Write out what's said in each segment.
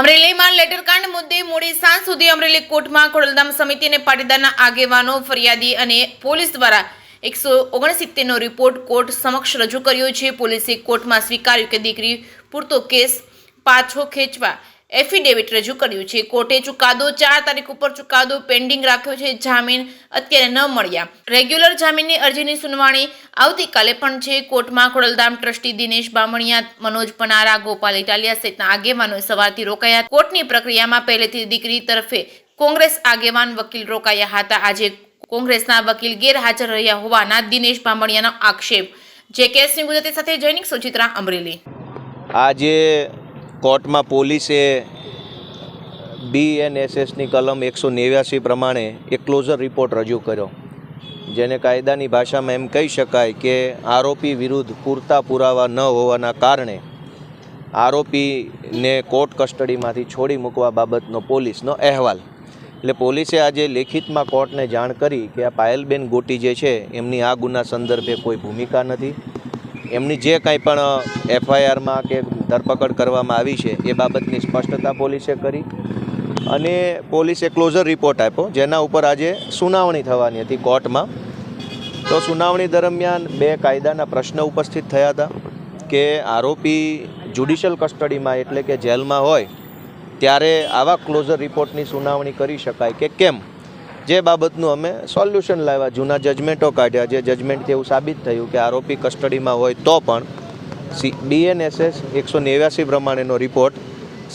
અમરેલીમાં લેટરકાંડ મુદ્દે મોડી સાંજ સુધી અમરેલી કોર્ટમાં ખોડલધામ સમિતિ અને પાટીદારના આગેવાનો, ફરિયાદી અને પોલીસ દ્વારા 169નો રિપોર્ટ કોર્ટ સમક્ષ રજૂ કર્યો છે। પોલીસે કોર્ટમાં સ્વીકાર્યું કે દીકરી પૂરતો કેસ પાછો ખેંચવા એફિડેવિટ રજૂ કર્યું છે। કોર્ટે ચુકાદો 4 તારીખ ઉપર ચુકાદો પેન્ડિંગ રાખ્યો છે। જામીન અત્યારે ન મળ્યા। રેગ્યુલર જામીનની અરજીની સુનાવણી આવતીકાલે પણ છે। કોર્ટમાં ખોડલધામ ટ્રસ્ટી દિનેશ બામણિયા, મનોજ પનારા, ગોપાલ ઇટાલિયા સહિતના આગેવાનો સવારથી રોકાયા। કોર્ટની પ્રક્રિયામાં પહેલેથી દીકરી તરફે કોંગ્રેસ આગેવાન વકીલ રોકાયા હતા। આજે કોંગ્રેસના વકીલ ગેરહાજર રહ્યા હોવાના દિનેશ બામણિયાનો આક્ષેપ। જે કેસની મુદતે સાથે જૈનિક સુચિત્રા, અમરેલી। આજે કોર્ટમાં પોલીસે BNSSની કલમ 189 પ્રમાણે એક ક્લોઝર રિપોર્ટ રજૂ કર્યો, જેને કાયદાની ભાષામાં એમ કહી શકાય કે આરોપી વિરુદ્ધ પૂરતા પુરાવા ન હોવાના કારણે આરોપીને કોર્ટ કસ્ટડીમાંથી છોડી મૂકવા બાબતનો પોલીસનો અહેવાલ। એટલે પોલીસે આજે લેખિતમાં કોર્ટને જાણ કરી કે આ પાયલબેન ગોટી જે છે એમની આ ગુના સંદર્ભે કોઈ ભૂમિકા નથી। એમની જે કાંઈ પણ FIRમાં કે ધરપકડ કરવામાં આવી છે એ બાબતની સ્પષ્ટતા પોલીસે કરી અને પોલીસે ક્લોઝર રિપોર્ટ આપ્યો, જેના ઉપર આજે સુનાવણી થવાની હતી કોર્ટમાં। તો સુનાવણી દરમિયાન 2 કાયદાના પ્રશ્ન ઉપસ્થિત થયા હતા કે આરોપી જ્યુડિશિયલ કસ્ટડીમાં એટલે કે જેલમાં હોય ત્યારે આવા ક્લોઝર રિપોર્ટની સુનાવણી કરી શકાય કે કેમ, જે બાબતનું અમે સોલ્યુશન લાવ્યા। જૂના જજમેન્ટો કાઢ્યા, જે જજમેન્ટથી એવું સાબિત થયું કે આરોપી કસ્ટડીમાં હોય તો પણ BNSS 189 પ્રમાણેનો રિપોર્ટ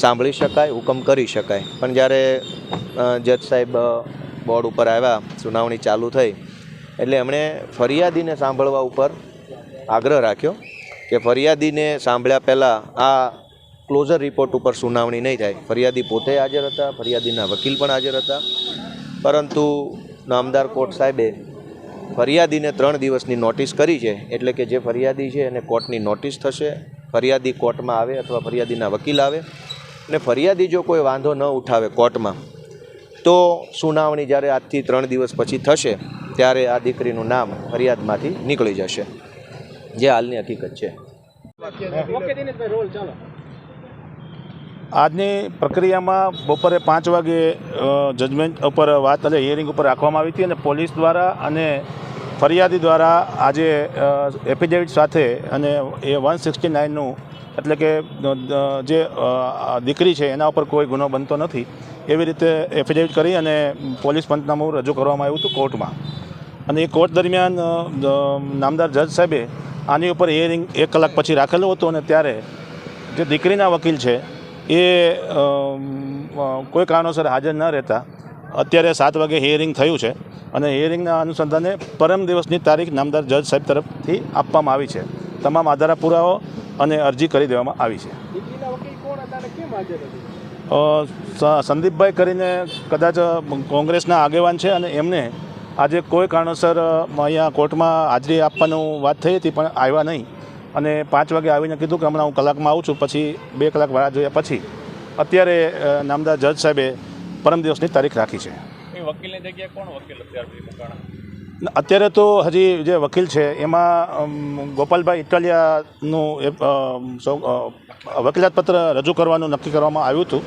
સાંભળી શકાય, હુકમ કરી શકાય। પણ જ્યારે જજ સાહેબ બોર્ડ ઉપર આવ્યા, સુનાવણી ચાલુ થઈ એટલે એમણે ફરિયાદીને સાંભળવા ઉપર આગ્રહ રાખ્યો કે ફરિયાદીને સાંભળ્યા પહેલાં આ ક્લોઝર રિપોર્ટ ઉપર સુનાવણી નહીં થાય। ફરિયાદી પોતે હાજર હતા, ફરિયાદીના વકીલ પણ હાજર હતા, પરંતુ નામદાર કોર્ટ સાહેબે ફરિયાદીને 3 દિવસની નોટિસ કરી છે। એટલે કે જે ફરિયાદી છે એને કોર્ટની નોટિસ થશે, ફરિયાદી કોર્ટમાં આવે અથવા ફરિયાદીના વકીલ આવે અને ફરિયાદી જો કોઈ વાંધો ન ઉઠાવે કોર્ટમાં તો સુનાવણી જ્યારે આજથી 3 દિવસ પછી થશે ત્યારે આ દીકરીનું નામ ફરિયાદમાંથી નીકળી જશે, જે હાલની હકીકત છે। આજની પ્રક્રિયામાં બપોરે 5 વાગે જજમેન્ટ ઉપર વાત અને હિયરિંગ ઉપર રાખવામાં આવી હતી અને પોલીસ દ્વારા અને ફરિયાદી દ્વારા આજે એફિડેવિટ સાથે અને એ 169નું એટલે કે જે દીકરી છે એના ઉપર કોઈ ગુનો બનતો નથી એવી રીતે એફિડેવિટ કરી અને પોલીસ પંચનામું રજૂ કરવામાં આવ્યું હતું કોર્ટમાં। અને એ કોર્ટ દરમિયાન નામદાર જજ સાહેબે આની ઉપર હિયરિંગ 1 કલાક પછી રાખેલું હતું અને ત્યારે જે દીકરીના વકીલ છે એ કોઈ કારણોસર હાજર ન રહેતા અત્યારે 7 વાગે હિયરિંગ થયું છે અને હિયરિંગના અનુસંધાને પરમ દિવસની તારીખ નામદાર જજ સાહેબ તરફથી આપવામાં આવી છે। તમામ આધાર પુરાવો અને અરજી કરી દેવામાં આવી છે। સંદીપભાઈ કરીને કદાચ કોંગ્રેસના આગેવાન છે અને એમને આજે કોઈ કારણોસર અહીંયા કોર્ટમાં હાજરી આપવાનું વાત થઈ હતી પણ આવ્યા નહીં અને 5 વાગે આવીને કીધું કે હમણાં હું કલાકમાં આવું છું, પછી 2 કલાક વાળા જોયા પછી અત્યારે નામદાર જજ સાહેબે પરમ દિવસની તારીખ રાખી છે। વકીલની જગ્યાએ કોણ વકીલ અત્યારે તો હજી જે વકીલ છે એમાં ગોપાલભાઈ ઇટાલિયાનું વકીલાત પત્ર રજૂ કરવાનું નક્કી કરવામાં આવ્યું હતું,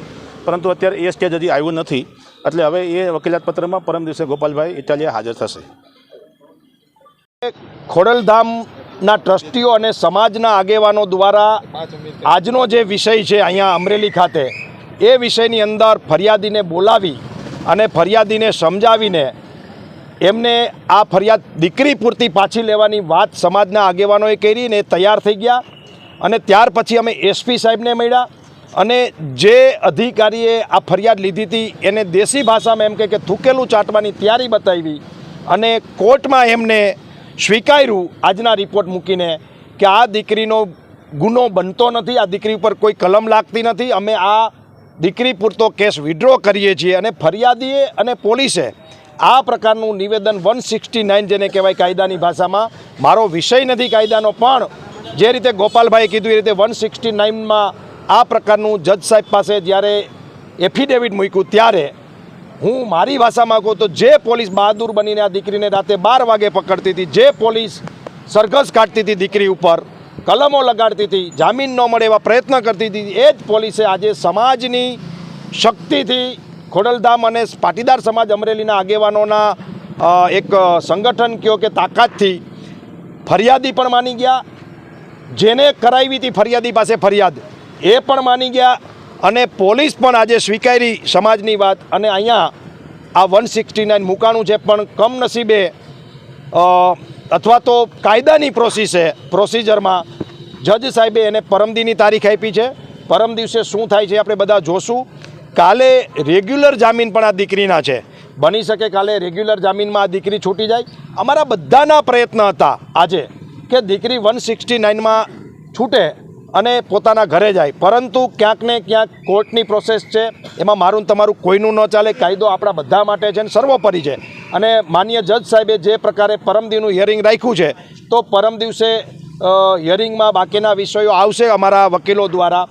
પરંતુ અત્યારે એ સ્ટેજ હજી આવ્યું નથી, એટલે હવે એ વકીલાત પત્રમાં પરમ દિવસે ગોપાલભાઈ ઇટાલિયા હાજર થશે। ખોડલધામના ટ્રસ્ટીઓ અને સમાજના આગેવાનો દ્વારા આજનો જે વિષય છે અહીંયા અમરેલી ખાતે એ વિષયની અંદર ફરિયાદીને બોલાવી અને ફરિયાદીને સમજાવીને એમને આ ફરિયાદ દીકરી પૂરતી પાછી લેવાની વાત સમાજના આગેવાનોએ કરીને તૈયાર થઈ ગયા અને ત્યાર પછી અમે SP સાહેબને મળ્યા અને જે અધિકારીએ આ ફરિયાદ લીધી હતી એને દેશી ભાષામાં એમ કે થૂકેલું ચાટવાની તૈયારી બતાવી અને કોર્ટમાં એમને સ્વીકાર્યું આજના રિપોર્ટ મૂકીને કે આ દીકરીનો ગુનો બનતો નથી, આ દીકરી ઉપર કોઈ કલમ લાગતી નથી, અમે આ દીકરી પૂરતો કેસ વિડ્રો કરીએ છીએ। અને ફરિયાદીએ અને પોલીસે આ પ્રકારનું નિવેદન 169 જેને કહેવાય કાયદાની ભાષામાં, મારો વિષય નથી કાયદાનો, પણ જે રીતે ગોપાલભાઈએ કીધું એ રીતે 169માં આ પ્રકારનું જજ સાહેબ પાસે જ્યારે એફિડેવિટ મૂક્યું ત્યારે હું મારી ભાષામાં કહું તો જે પોલીસ બહાદુર બનીને આ દીકરીને રાતે 12 વાગે પકડતી હતી, જે પોલીસ સરઘસ કાઢતી હતી દીકરી ઉપર, કલમો લગાડતી હતી, જામીન ન મળે એવા પ્રયત્ન કરતી હતી, એ જ પોલીસે આજે સમાજની શક્તિથી ખોડલધામ અને પાટીદાર સમાજ અમરેલીના આગેવાનોના એક સંગઠન કયો કે તાકાતથી ફરિયાદી પણ માની ગયા, જેને કરાવી હતી ફરિયાદી પાસે ફરિયાદ એ પણ માની ગયા અને પોલીસ પણ આજે સ્વીકારી સમાજની વાત અને અહીંયા આ 169 મૂકાણું છે. પણ કમનસીબે અથવા તો કાયદાની પ્રોસિજરમાં જજ સાહેબે એને પરમદીની તારીખ આપી છે. પરમ દિવસે શું થાય છે આપણે બધા જોશું. કાલે રેગ્યુલર જામીન પણ આ દીકરીના છે. બની શકે કાલે રેગ્યુલર જામીનમાં આ દીકરી છૂટી જાય. અમારા બધાના પ્રયત્ન હતા આજે કે દીકરી 169માં છૂટે અને પોતાના ઘરે જાય, પરંતુ ક્યાંક ને ક્યાંક કોર્ટની પ્રોસેસ છે, એમાં મારું ને તમારું કોઈનું ન ચાલે. કાયદો આપણા બધા માટે છે અને સર્વોપરી છે. અને માનનીય જજ સાહેબે જે પ્રકારે પરમદીનું હિયરિંગ રાખ્યું છે તો પરમ દિવસે હિયરિંગમાં બાકીના વિષયો આવશે અમારા વકીલો દ્વારા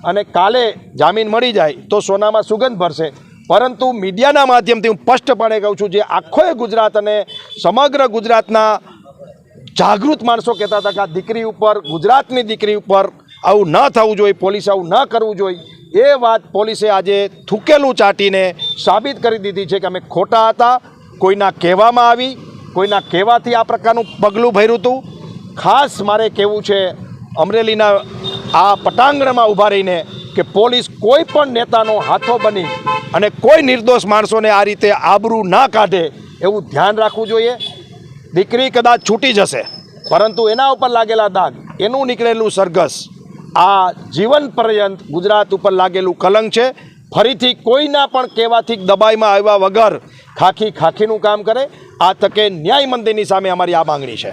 અને કાલે જામીન મળી જાય તો સોનામાં સુગંધ ભરશે. પરંતુ મીડિયાના માધ્યમથી હું સ્પષ્ટપણે કહું છું, જે આખોય ગુજરાત અને સમગ્ર ગુજરાતના જાગૃત માણસો કહેતા હતા કે આ દીકરી ઉપર, ગુજરાતની દીકરી ઉપર આવું ન થવું જોઈએ, પોલીસે આવું ન કરવું જોઈએ, એ વાત પોલીસે આજે થૂકેલું ચાટીને સાબિત કરી દીધી છે કે અમે ખોટા હતા. કોઈના કહેવામાં આવી, કોઈના કહેવાથી આ પ્રકારનું પગલું ભર્યું હતું. ખાસ મારે કહેવું છે અમરેલીના આ પટાંગણમાં ઊભા રહીને કે પોલીસ કોઈ પણ નેતાનો હાથો બની અને કોઈ નિર્દોષ માણસોને આ રીતે આબરૂ ના કાઢે એવું ધ્યાન રાખવું જોઈએ. દીકરી કદાચ છૂટી જશે, પરંતુ એના ઉપર લાગેલા દાગ, એનું નીકળેલું સરઘસ આ જીવન પર્યંત ગુજરાત ઉપર લાગેલું કલંક છે. ફરીથી કોઈના પણ કહેવાથી દબાઈમાં આવ્યા વગર ખાખીનું કામ કરે. આ તકે ન્યાય મંદિરની સામે અમારી આ માંગણી છે.